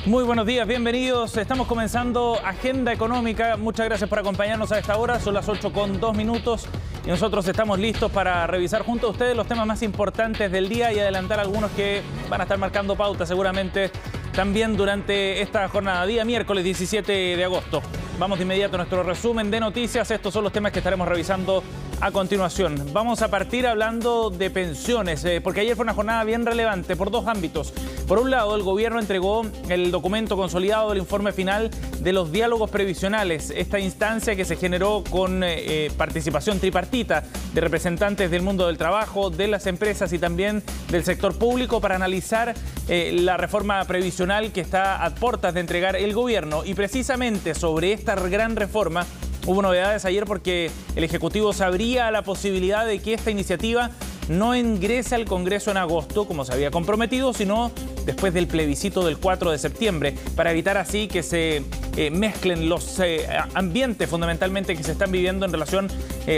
Muy buenos días, bienvenidos. Estamos comenzando Agenda Económica. Muchas gracias por acompañarnos a esta hora. Son las 8:02 y nosotros estamos listos para revisar junto a ustedes los temas más importantes del día y adelantar algunos que van a estar marcando pauta seguramente también durante esta jornada. Día miércoles 17 de agosto. Vamos de inmediato a nuestro resumen de noticias. Estos son los temas que estaremos revisando a continuación. Vamos a partir hablando de pensiones, porque ayer fue una jornada bien relevante por dos ámbitos. Por un lado, el gobierno entregó el documento consolidado del informe final de los diálogos previsionales, esta instancia que se generó con participación tripartita de representantes del mundo del trabajo, de las empresas y también del sector público para analizar la reforma previsional que está a puertas de entregar el gobierno. Y precisamente sobre esta gran reforma hubo novedades ayer porque el Ejecutivo se abría a la posibilidad de que esta iniciativa no ingrese al Congreso en agosto, como se había comprometido, sino después del plebiscito del 4 de septiembre, para evitar así que se mezclen los ambientes fundamentalmente que se están viviendo en relación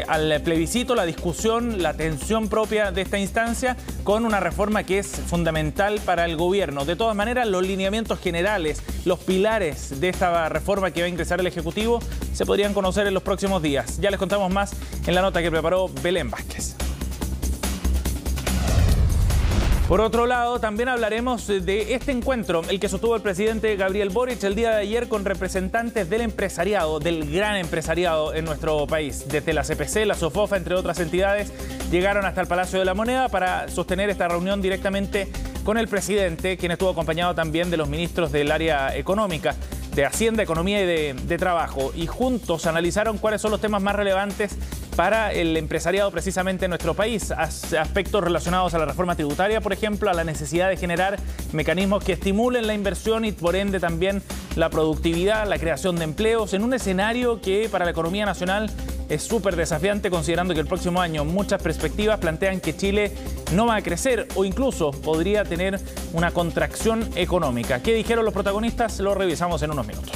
al plebiscito, la discusión, la tensión propia de esta instancia, con una reforma que es fundamental para el gobierno. De todas maneras, los lineamientos generales, los pilares de esta reforma que va a ingresar el Ejecutivo, se podrían conocer en los próximos días. Ya les contamos más en la nota que preparó Belén Vázquez. Por otro lado, también hablaremos de este encuentro, el que sostuvo el presidente Gabriel Boric el día de ayer con representantes del empresariado, del gran empresariado en nuestro país. Desde la CPC, la SOFOFA, entre otras entidades, llegaron hasta el Palacio de la Moneda para sostener esta reunión directamente con el presidente, quien estuvo acompañado también de los ministros del área económica, de Hacienda, Economía y de Trabajo. Y juntos analizaron cuáles son los temas más relevantes para el empresariado precisamente en nuestro país, aspectos relacionados a la reforma tributaria, por ejemplo, a la necesidad de generar mecanismos que estimulen la inversión y por ende también la productividad, la creación de empleos, en un escenario que para la economía nacional es súper desafiante, considerando que el próximo año muchas perspectivas plantean que Chile no va a crecer o incluso podría tener una contracción económica. ¿Qué dijeron los protagonistas? Lo revisamos en unos minutos.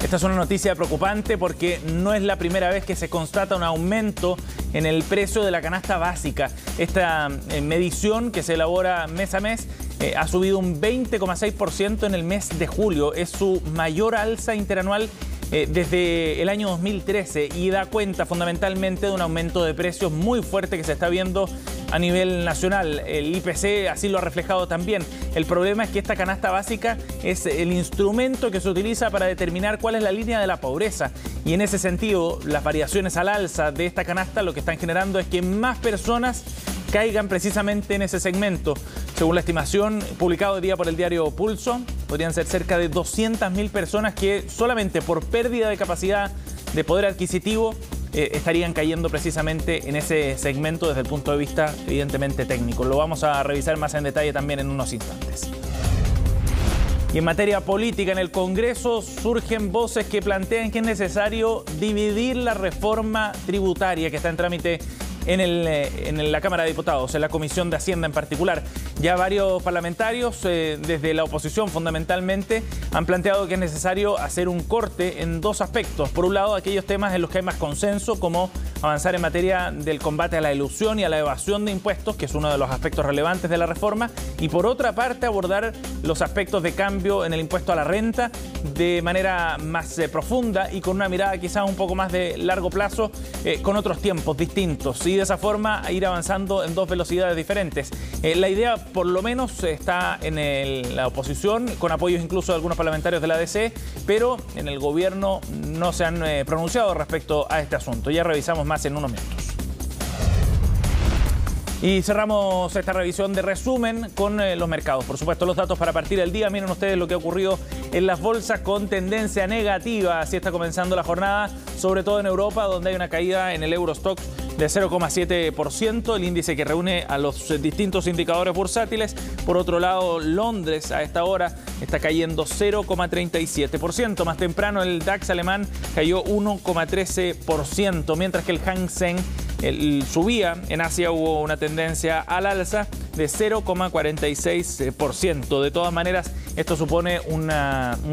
Esta es una noticia preocupante porque no es la primera vez que se constata un aumento en el precio de la canasta básica. Esta medición que se elabora mes a mes ha subido un 20,6% en el mes de julio. Es su mayor alza interanual desde el año 2013 y da cuenta fundamentalmente de un aumento de precios muy fuerte que se está viendo a nivel nacional. El IPC así lo ha reflejado también. El problema es que esta canasta básica es el instrumento que se utiliza para determinar cuál es la línea de la pobreza. Y en ese sentido, las variaciones al alza de esta canasta lo que están generando es que más personas caigan precisamente en ese segmento. Según la estimación publicada hoy día por el diario Pulso, podrían ser cerca de 200.000 personas que solamente por pérdida de capacidad de poder adquisitivo estarían cayendo precisamente en ese segmento desde el punto de vista evidentemente técnico. Lo vamos a revisar más en detalle también en unos instantes. Y en materia política, en el Congreso surgen voces que plantean que es necesario dividir la reforma tributaria que está en trámite en la Cámara de Diputados, en la Comisión de Hacienda en particular. Ya varios parlamentarios, desde la oposición fundamentalmente, han planteado que es necesario hacer un corte en dos aspectos. Por un lado, aquellos temas en los que hay más consenso, como avanzar en materia del combate a la elusión y a la evasión de impuestos, que es uno de los aspectos relevantes de la reforma, y por otra parte abordar los aspectos de cambio en el impuesto a la renta de manera más profunda y con una mirada quizás un poco más de largo plazo, con otros tiempos distintos, y de esa forma ir avanzando en dos velocidades diferentes. La idea por lo menos está en la oposición, con apoyos incluso de algunos parlamentarios de la ADC, pero en el gobierno no se han pronunciado respecto a este asunto. Ya revisamos más en unos minutos. Y cerramos esta revisión de resumen con los mercados. Por supuesto, los datos para partir el día. Miren ustedes lo que ha ocurrido en las bolsas con tendencia negativa. Así está comenzando la jornada, sobre todo en Europa, donde hay una caída en el Eurostoxx de 0,7%, el índice que reúne a los distintos indicadores bursátiles. Por otro lado, Londres a esta hora está cayendo 0,37%. Más temprano el DAX alemán cayó 1,13%, mientras que el Hang Seng subía. En Asia hubo una tendencia al alza de 0,46%. De todas maneras, esto supone un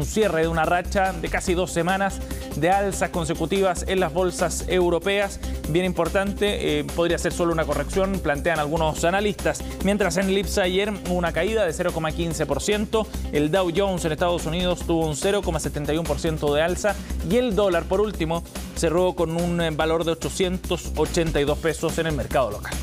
cierre de una racha de casi 2 semanas de alzas consecutivas en las bolsas europeas. Bien importante, podría ser solo una corrección, plantean algunos analistas. Mientras en el IPSA ayer hubo una caída de 0,15%, el Dow Jones en Estados Unidos tuvo un 0,71% de alza y el dólar, por último, cerró con un valor de 882 pesos en el mercado local.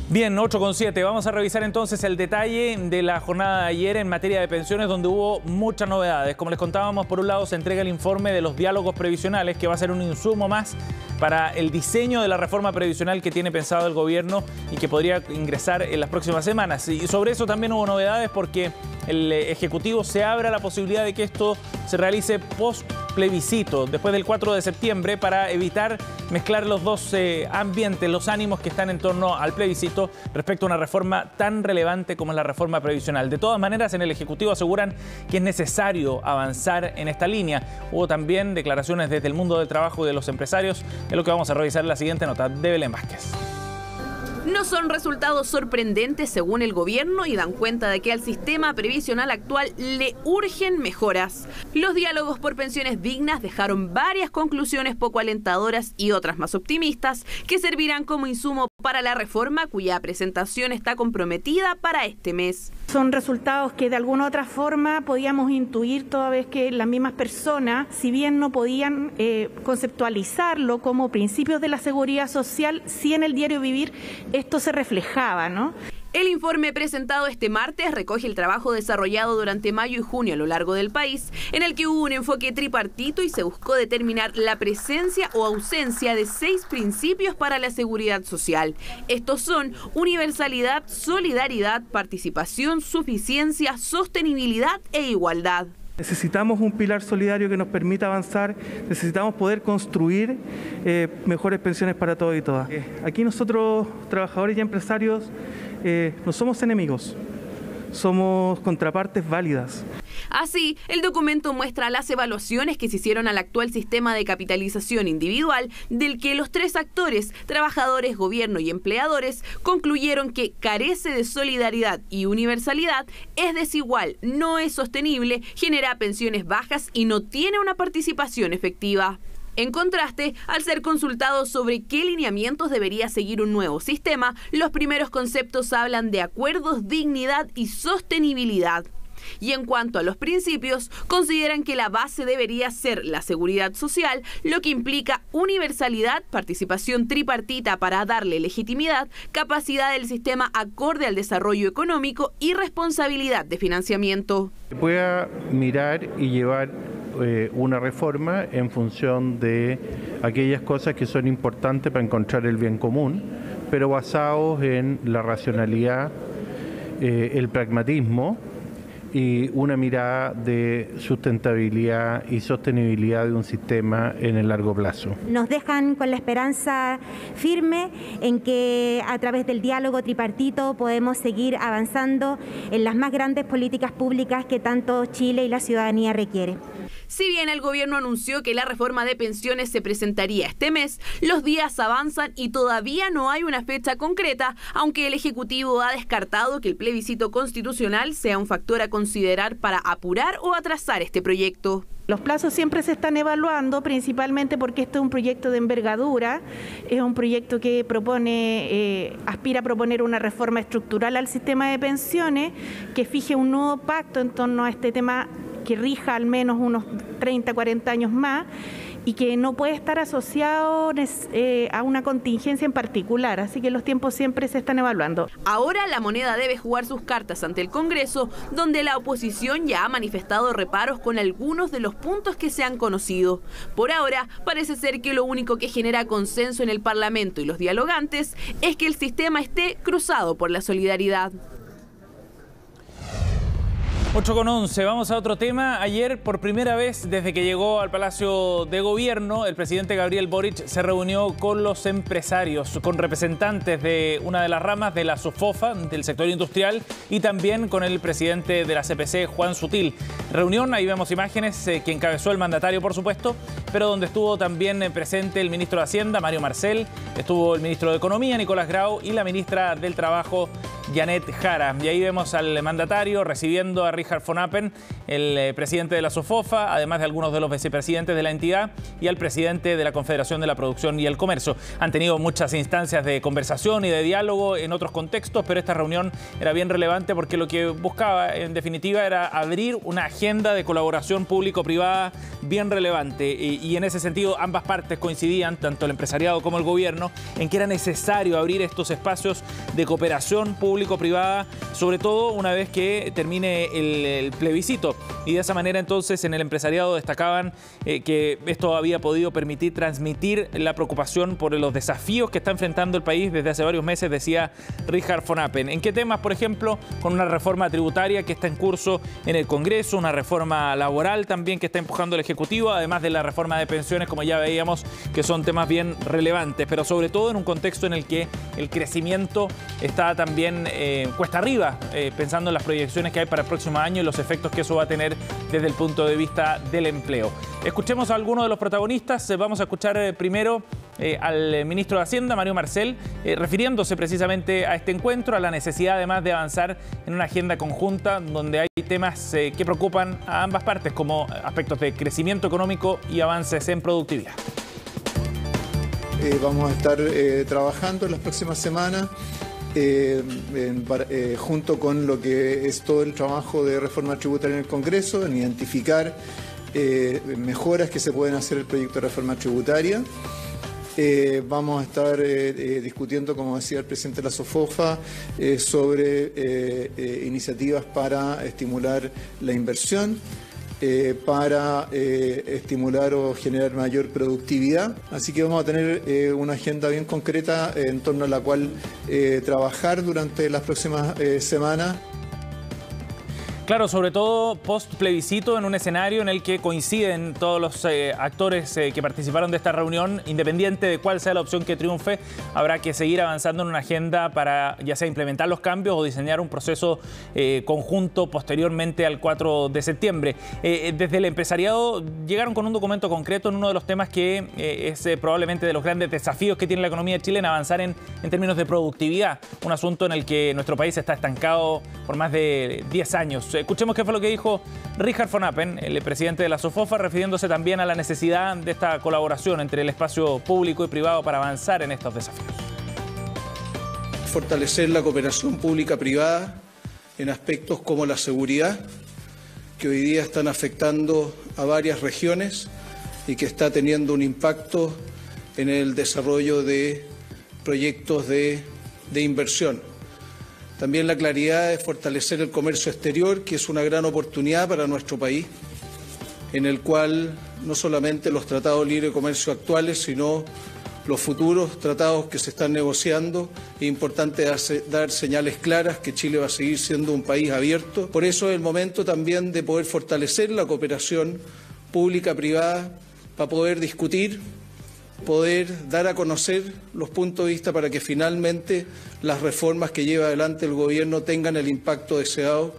Bien, 8,7. Vamos a revisar entonces el detalle de la jornada de ayer en materia de pensiones, donde hubo muchas novedades. Como les contábamos, por un lado se entrega el informe de los diálogos previsionales, que va a ser un insumo más para el diseño de la reforma previsional que tiene pensado el gobierno y que podría ingresar en las próximas semanas. Y sobre eso también hubo novedades porque el Ejecutivo se abre a la posibilidad de que esto se realice post plebiscito, después del 4 de septiembre, para evitar mezclar los dos ambientes, los ánimos que están en torno al plebiscito respecto a una reforma tan relevante como es la reforma previsional. De todas maneras, en el Ejecutivo aseguran que es necesario avanzar en esta línea. Hubo también declaraciones desde el mundo del trabajo y de los empresarios, es lo que vamos a revisar en la siguiente nota de Belén Vázquez. No son resultados sorprendentes según el gobierno y dan cuenta de que al sistema previsional actual le urgen mejoras. Los diálogos por pensiones dignas dejaron varias conclusiones poco alentadoras y otras más optimistas que servirán como insumo para la reforma cuya presentación está comprometida para este mes. Son resultados que de alguna u otra forma podíamos intuir toda vez que las mismas personas, si bien no podían conceptualizarlo como principios de la seguridad social, sí en el diario vivir esto se reflejaba, ¿no? El informe presentado este martes recoge el trabajo desarrollado durante mayo y junio a lo largo del país, en el que hubo un enfoque tripartito y se buscó determinar la presencia o ausencia de 6 principios para la seguridad social. Estos son universalidad, solidaridad, participación, suficiencia, sostenibilidad e igualdad. Necesitamos un pilar solidario que nos permita avanzar, necesitamos poder construir mejores pensiones para todos y todas. Aquí nosotros, trabajadores y empresarios, no somos enemigos, somos contrapartes válidas. Así, el documento muestra las evaluaciones que se hicieron al actual sistema de capitalización individual, del que los 3 actores, trabajadores, gobierno y empleadores, concluyeron que carece de solidaridad y universalidad, es desigual, no es sostenible, genera pensiones bajas y no tiene una participación efectiva. En contraste, al ser consultados sobre qué lineamientos debería seguir un nuevo sistema, los primeros conceptos hablan de acuerdos, dignidad y sostenibilidad. Y en cuanto a los principios, consideran que la base debería ser la seguridad social, lo que implica universalidad, participación tripartita para darle legitimidad, capacidad del sistema acorde al desarrollo económico y responsabilidad de financiamiento. Pueda mirar y llevar una reforma en función de aquellas cosas que son importantes para encontrar el bien común, pero basados en la racionalidad, el pragmatismo y una mirada de sustentabilidad y sostenibilidad de un sistema en el largo plazo. Nos dejan con la esperanza firme en que a través del diálogo tripartito podemos seguir avanzando en las más grandes políticas públicas que tanto Chile y la ciudadanía requiere. Si bien el gobierno anunció que la reforma de pensiones se presentaría este mes, los días avanzan y todavía no hay una fecha concreta, aunque el Ejecutivo ha descartado que el plebiscito constitucional sea un factor a considerar para apurar o atrasar este proyecto. Los plazos siempre se están evaluando, principalmente porque este es un proyecto de envergadura, es un proyecto que aspira a proponer una reforma estructural al sistema de pensiones, que fije un nuevo pacto en torno a este tema que rija al menos unos 30, 40 años más y que no puede estar asociado a una contingencia en particular, así que los tiempos siempre se están evaluando. Ahora la moneda debe jugar sus cartas ante el Congreso, donde la oposición ya ha manifestado reparos con algunos de los puntos que se han conocido. Por ahora, parece ser que lo único que genera consenso en el Parlamento y los dialogantes es que el sistema esté cruzado por la solidaridad. 8:11, vamos a otro tema. Ayer, por primera vez desde que llegó al Palacio de Gobierno, el presidente Gabriel Boric se reunió con los empresarios, con representantes de una de las ramas de la SOFOFA, del sector industrial, y también con el presidente de la CPC, Juan Sutil. Reunión, ahí vemos imágenes que encabezó el mandatario, por supuesto, pero donde estuvo también presente el ministro de Hacienda, Mario Marcel, estuvo el ministro de Economía, Nicolás Grau, y la ministra del Trabajo, Janet Jara. Y ahí vemos al mandatario recibiendo a Richard von Appen, el presidente de la SOFOFA, además de algunos de los vicepresidentes de la entidad, y al presidente de la Confederación de la Producción y el Comercio. Han tenido muchas instancias de conversación y de diálogo en otros contextos, pero esta reunión era bien relevante porque lo que buscaba, en definitiva, era abrir una agenda de colaboración público-privada bien relevante. Y en ese sentido, ambas partes coincidían, tanto el empresariado como el gobierno, en que era necesario abrir estos espacios de cooperación público-privada, sobre todo una vez que termine el plebiscito. Y de esa manera, entonces, en el empresariado destacaban que esto había podido permitir transmitir la preocupación por los desafíos que está enfrentando el país desde hace varios meses, decía Richard von Appen. ¿En qué temas? Por ejemplo, con una reforma tributaria que está en curso en el Congreso, una reforma laboral también que está empujando el Ejecutivo, además de la reforma de pensiones, como ya veíamos, que son temas bien relevantes, pero sobre todo en un contexto en el que el crecimiento está también cuesta arriba, pensando en las proyecciones que hay para el próximo año y los efectos que eso va a tener desde el punto de vista del empleo. Escuchemos a algunos de los protagonistas. Vamos a escuchar primero al ministro de Hacienda, Mario Marcel, refiriéndose precisamente a este encuentro, a la necesidad además de avanzar en una agenda conjunta donde hay temas que preocupan a ambas partes, como aspectos de crecimiento económico y avances en productividad. Vamos a estar trabajando en las próximas semanas junto con lo que es todo el trabajo de reforma tributaria en el Congreso, en identificar mejoras que se pueden hacer en el proyecto de reforma tributaria. Vamos a estar discutiendo, como decía el presidente de la SOFOFA, sobre iniciativas para estimular la inversión, para estimular o generar mayor productividad. Así que vamos a tener una agenda bien concreta en torno a la cual trabajar durante las próximas semanas. Claro, sobre todo post plebiscito, en un escenario en el que coinciden todos los actores que participaron de esta reunión, independiente de cuál sea la opción que triunfe, habrá que seguir avanzando en una agenda para ya sea implementar los cambios o diseñar un proceso conjunto posteriormente al 4 de septiembre. Desde el empresariado llegaron con un documento concreto en uno de los temas que es probablemente de los grandes desafíos que tiene la economía de Chile, en avanzar en términos de productividad, un asunto en el que nuestro país está estancado por más de 10 años. Escuchemos qué fue lo que dijo Richard von Appen, el presidente de la SOFOFA, refiriéndose también a la necesidad de esta colaboración entre el espacio público y privado para avanzar en estos desafíos. Fortalecer la cooperación pública-privada en aspectos como la seguridad, que hoy día están afectando a varias regiones y que está teniendo un impacto en el desarrollo de proyectos de inversión. También la claridad de fortalecer el comercio exterior, que es una gran oportunidad para nuestro país, en el cual no solamente los tratados de libre comercio actuales, sino los futuros tratados que se están negociando. Es importante dar señales claras que Chile va a seguir siendo un país abierto. Por eso es el momento también de poder fortalecer la cooperación pública-privada para poder discutir, poder dar a conocer los puntos de vista para que finalmente las reformas que lleva adelante el gobierno tengan el impacto deseado.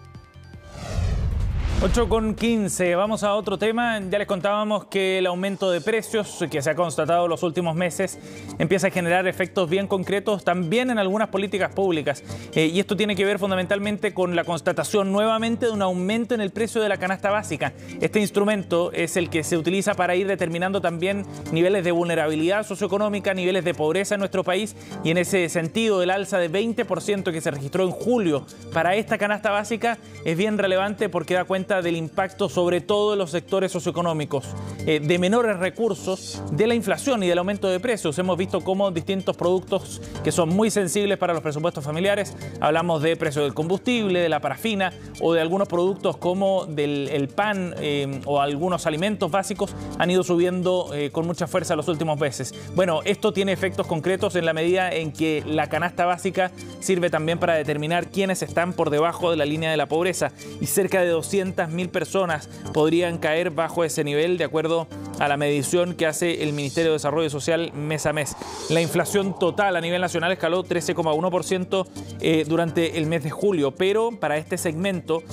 8:15, vamos a otro tema. Ya les contábamos que el aumento de precios que se ha constatado en los últimos meses empieza a generar efectos bien concretos también en algunas políticas públicas. Y esto tiene que ver fundamentalmente con la constatación nuevamente de un aumento en el precio de la canasta básica. Este instrumento es el que se utiliza para ir determinando también niveles de vulnerabilidad socioeconómica, niveles de pobreza en nuestro país, y en ese sentido el alza de 20% que se registró en julio para esta canasta básica es bien relevante porque da cuenta vuelta del impacto sobre todos los sectores socioeconómicos, de menores recursos, de la inflación y del aumento de precios. Hemos visto cómo distintos productos que son muy sensibles para los presupuestos familiares, hablamos de precio del combustible, de la parafina o de algunos productos como el pan o algunos alimentos básicos, han ido subiendo con mucha fuerza los últimos meses. Bueno, esto tiene efectos concretos en la medida en que la canasta básica sirve también para determinar quiénes están por debajo de la línea de la pobreza, y cerca de 200.000 personas podrían caer bajo ese nivel de acuerdo a la medición que hace el Ministerio de Desarrollo Social mes a mes. La inflación total a nivel nacional escaló 13,1% durante el mes de julio, pero para este segmento,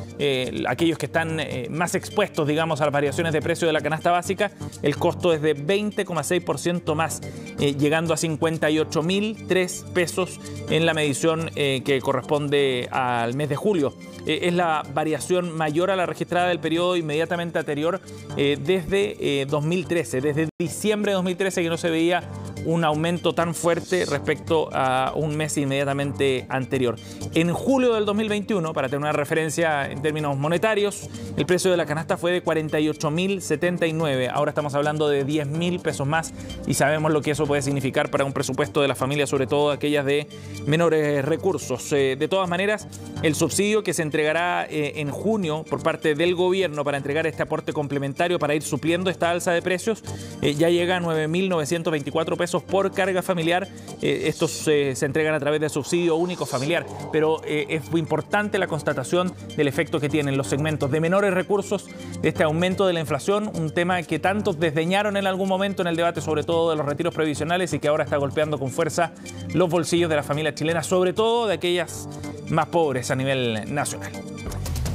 aquellos que están más expuestos, digamos, a las variaciones de precio de la canasta básica, el costo es de 20,6% más, llegando a 58.003 pesos en la medición que corresponde al mes de julio. Es la variación mayor a la registrada del periodo inmediatamente anterior desde 2013, desde diciembre de 2013 que no se veía un aumento tan fuerte respecto a un mes inmediatamente anterior. En julio del 2021, para tener una referencia en términos monetarios, el precio de la canasta fue de 48.079. Ahora estamos hablando de 10.000 pesos más y sabemos lo que eso puede significar para un presupuesto de las familias, sobre todo aquellas de menores recursos. De todas maneras, el subsidio que se entregará en junio por parte del gobierno para entregar este aporte complementario para ir supliendo esta alza de precios ya llega a 9.924 pesos por carga familiar. Estos se entregan a través del subsidio único familiar, pero es muy importante la constatación del efecto que tienen los segmentos de menores recursos de este aumento de la inflación, un tema que tantos desdeñaron en algún momento en el debate, sobre todo de los retiros previsionales, y que ahora está golpeando con fuerza los bolsillos de las familias chilenas, sobre todo de aquellas más pobres a nivel nacional.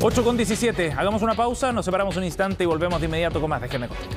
8:17, hagamos una pausa, nos separamos un instante y volvemos de inmediato con más de GM Económica.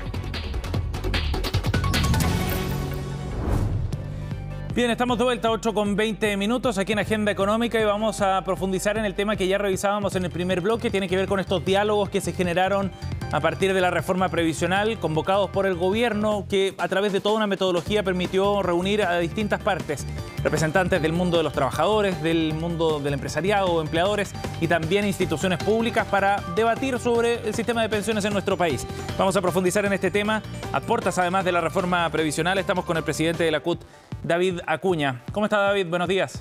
Bien, estamos de vuelta, 8:20 aquí en Agenda Económica, y vamos a profundizar en el tema que ya revisábamos en el primer bloque. Tiene que ver con estos diálogos que se generaron a partir de la reforma previsional, convocados por el gobierno, que a través de toda una metodología permitió reunir a distintas partes, representantes del mundo de los trabajadores, del mundo del empresariado, empleadores y también instituciones públicas, para debatir sobre el sistema de pensiones en nuestro país. Vamos a profundizar en este tema a puertas además de la reforma previsional. Estamos con el presidente de la CUT, David Acuña. ¿Cómo está, David? Buenos días.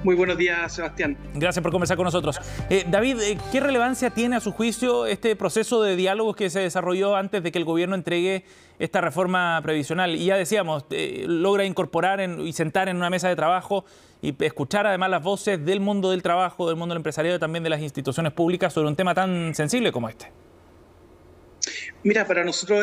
Muy buenos días, Sebastián. Gracias por conversar con nosotros. David, ¿qué relevancia tiene a su juicio este proceso de diálogo que se desarrolló antes de que el gobierno entregue esta reforma previsional? Y ya decíamos, logra incorporar y sentar en una mesa de trabajo y escuchar además las voces del mundo del trabajo, del mundo del empresariado y también de las instituciones públicas sobre un tema tan sensible como este. Mira, para nosotros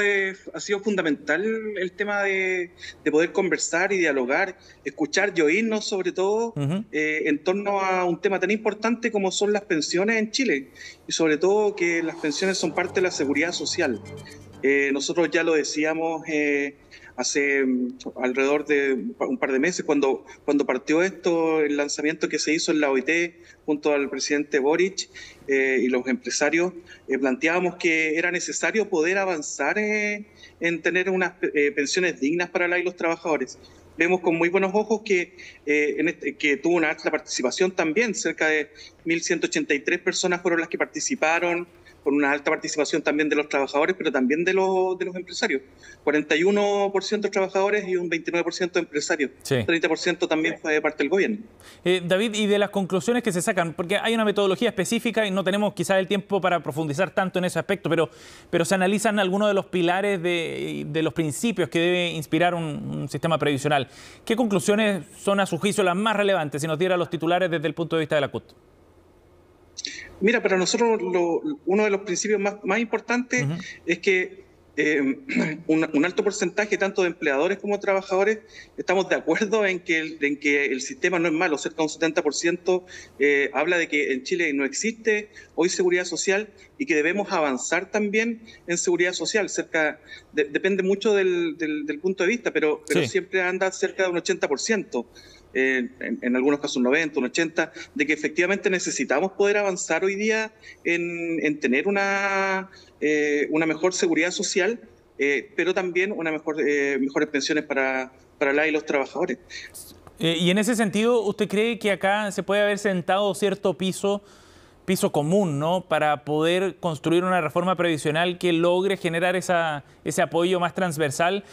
ha sido fundamental el tema de poder conversar y dialogar, escuchar y oírnos sobre todo en torno a un tema tan importante como son las pensiones en Chile, y sobre todo que las pensiones son parte de la seguridad social. Nosotros ya lo decíamos hace alrededor de un par de meses, cuando partió esto, el lanzamiento que se hizo en la OIT junto al presidente Boric y los empresarios, planteábamos que era necesario poder avanzar en tener unas pensiones dignas para los trabajadores. Vemos con muy buenos ojos que tuvo una alta participación también, cerca de 1.183 personas fueron las que participaron, con una alta participación también de los trabajadores, pero también de los empresarios. 41% trabajadores y un 29% empresarios. Sí. 30% también fue de parte del gobierno. David, y de las conclusiones que se sacan, porque hay una metodología específica y no tenemos quizás el tiempo para profundizar tanto en ese aspecto, pero se analizan algunos de los pilares de los principios que debe inspirar un sistema previsional. ¿Qué conclusiones son a su juicio las más relevantes, si nos diera los titulares desde el punto de vista de la CUT? Mira, para nosotros uno de los principios más importantes es que un alto porcentaje tanto de empleadores como de trabajadores estamos de acuerdo en que el sistema no es malo. Cerca de un 70% habla de que en Chile no existe hoy seguridad social y que debemos avanzar también en seguridad social. Depende mucho del punto de vista, pero sí, siempre anda cerca de un 80%. En algunos casos un 90, un 80, de que efectivamente necesitamos poder avanzar hoy día en tener una mejor seguridad social, pero también mejores pensiones para y los trabajadores. Y en ese sentido, ¿usted cree que acá se puede haber sentado cierto piso piso común, ¿no?, para poder construir una reforma previsional que logre generar ese apoyo más transversal.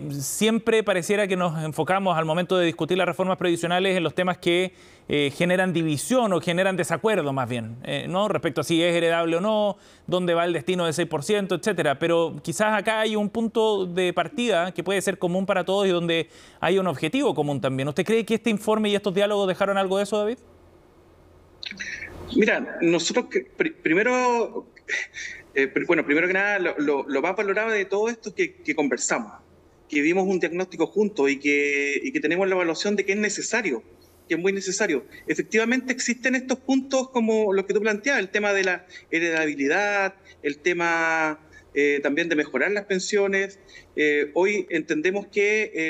Siempre pareciera que nos enfocamos al momento de discutir las reformas previsionales en los temas que generan división o generan desacuerdo más bien, ¿no?, respecto a si es heredable o no, dónde va el destino del 6%, etcétera. Pero quizás acá hay un punto de partida que puede ser común para todos y donde hay un objetivo común también. ¿Usted cree que este informe y estos diálogos dejaron algo de eso, David? Mira, nosotros primero que nada, lo más valorado de todo esto es que conversamos, que vimos un diagnóstico juntos y que tenemos la evaluación de que es necesario, que es muy necesario. Efectivamente existen estos puntos como los que tú planteabas, el tema de la heredabilidad, el tema también de mejorar las pensiones. Hoy entendemos que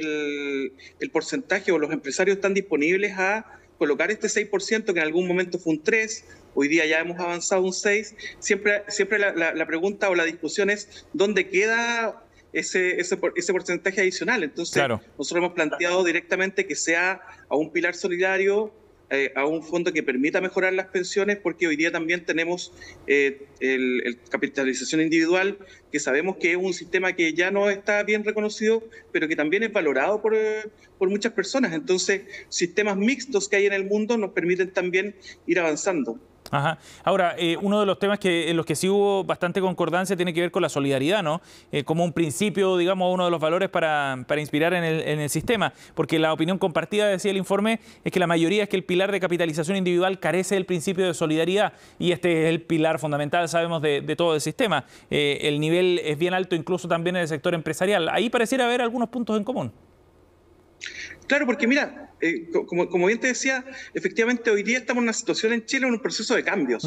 el porcentaje o los empresarios están disponibles a colocar este 6%, que en algún momento fue un 3%, hoy día ya hemos avanzado un 6%. Siempre la pregunta o la discusión es ¿dónde queda ese porcentaje adicional? Entonces, claro, nosotros hemos planteado directamente que sea a un pilar solidario, a un fondo que permita mejorar las pensiones, porque hoy día también tenemos el capitalización individual, que sabemos que es un sistema que ya no está bien reconocido, pero que también es valorado por muchas personas. Entonces, sistemas mixtos que hay en el mundo nos permiten también ir avanzando. Ajá. Ahora, uno de los temas en los que sí hubo bastante concordancia tiene que ver con la solidaridad, ¿no? Como un principio, digamos, uno de los valores para inspirar en el sistema, porque la opinión compartida, decía el informe, es que la mayoría es que el pilar de capitalización individual carece del principio de solidaridad, y este es el pilar fundamental, sabemos, de todo el sistema. El nivel es bien alto incluso también en el sector empresarial. Ahí pareciera haber algunos puntos en común. Claro, porque mira, como bien te decía, efectivamente hoy día estamos en una situación en Chile, en un proceso de cambios.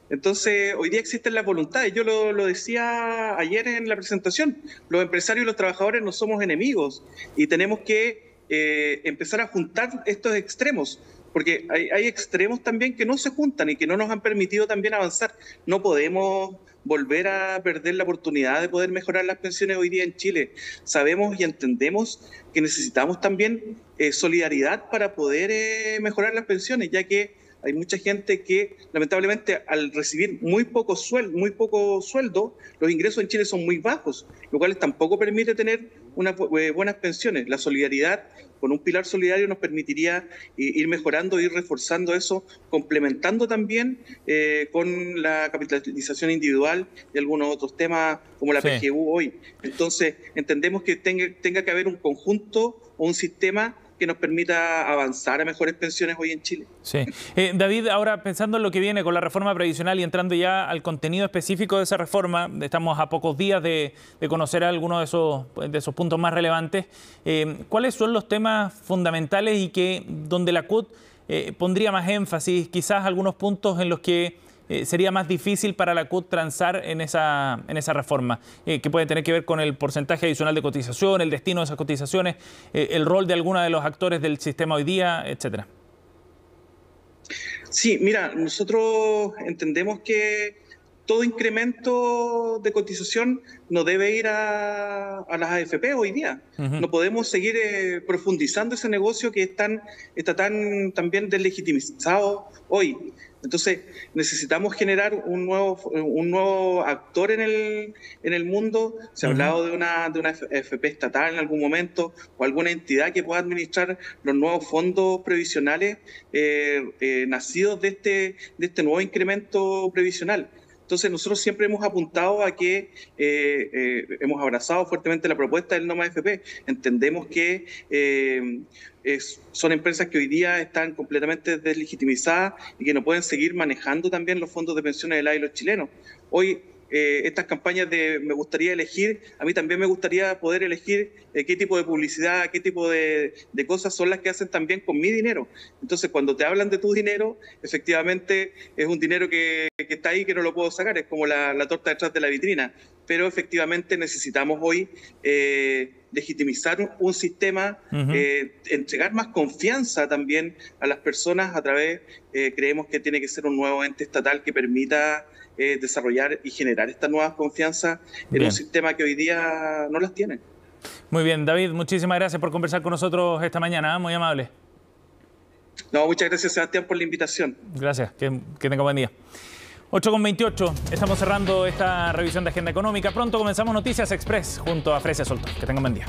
Entonces, hoy día existen las voluntades. Yo lo decía ayer en la presentación, los empresarios y los trabajadores no somos enemigos y tenemos que empezar a juntar estos extremos, porque hay extremos también que no se juntan y que no nos han permitido también avanzar. No podemos volver a perder la oportunidad de poder mejorar las pensiones hoy día en Chile. Sabemos y entendemos que necesitamos también solidaridad para poder mejorar las pensiones, ya que hay mucha gente que lamentablemente al recibir muy poco sueldo, los ingresos en Chile son muy bajos, lo cual tampoco permite tener unas buenas pensiones. La solidaridad con un pilar solidario nos permitiría ir mejorando, ir reforzando eso, complementando también con la capitalización individual y algunos otros temas como la PGU hoy. Entonces, entendemos que tenga que haber un conjunto o un sistema que nos permita avanzar a mejores pensiones hoy en Chile. Sí. David, ahora pensando en lo que viene con la reforma previsional y entrando ya al contenido específico de esa reforma, estamos a pocos días de conocer algunos de esos puntos más relevantes. ¿Cuáles son los temas fundamentales y donde la CUT pondría más énfasis, quizás algunos puntos en los que sería más difícil para la CUT transar en esa reforma, que puede tener que ver con el porcentaje adicional de cotización, el destino de esas cotizaciones, el rol de algunos de los actores del sistema hoy día, etcétera? Sí, mira, nosotros entendemos que todo incremento de cotización no debe ir a las AFP hoy día. No podemos seguir profundizando ese negocio que está tan también deslegitimizado hoy. Entonces necesitamos generar un nuevo actor en el mundo. Se ha hablado de una AFP estatal en algún momento o alguna entidad que pueda administrar los nuevos fondos previsionales nacidos de este nuevo incremento previsional. Entonces nosotros siempre hemos apuntado a que hemos abrazado fuertemente la propuesta del NOMA AFP. Entendemos que son empresas que hoy día están completamente deslegitimizadas y que no pueden seguir manejando también los fondos de pensiones de la y los chilenos. Hoy estas campañas de me gustaría elegir, a mí también me gustaría poder elegir qué tipo de publicidad, qué tipo de cosas son las que hacen también con mi dinero. Entonces, cuando te hablan de tu dinero, efectivamente es un dinero que está ahí, que no lo puedo sacar, es como la torta detrás de la vitrina. Pero efectivamente necesitamos hoy legitimizar un sistema, entregar más confianza también a las personas a través, creemos que tiene que ser un nuevo ente estatal que permita desarrollar y generar estas nuevas confianzas en un sistema que hoy día no las tiene. Muy bien, David, muchísimas gracias por conversar con nosotros esta mañana, muy amable. No, muchas gracias, Sebastián, por la invitación. Gracias, que tenga buen día. 8:28, estamos cerrando esta revisión de agenda económica. Pronto comenzamos Noticias Express junto a Fresia Soltón. Que tengan buen día.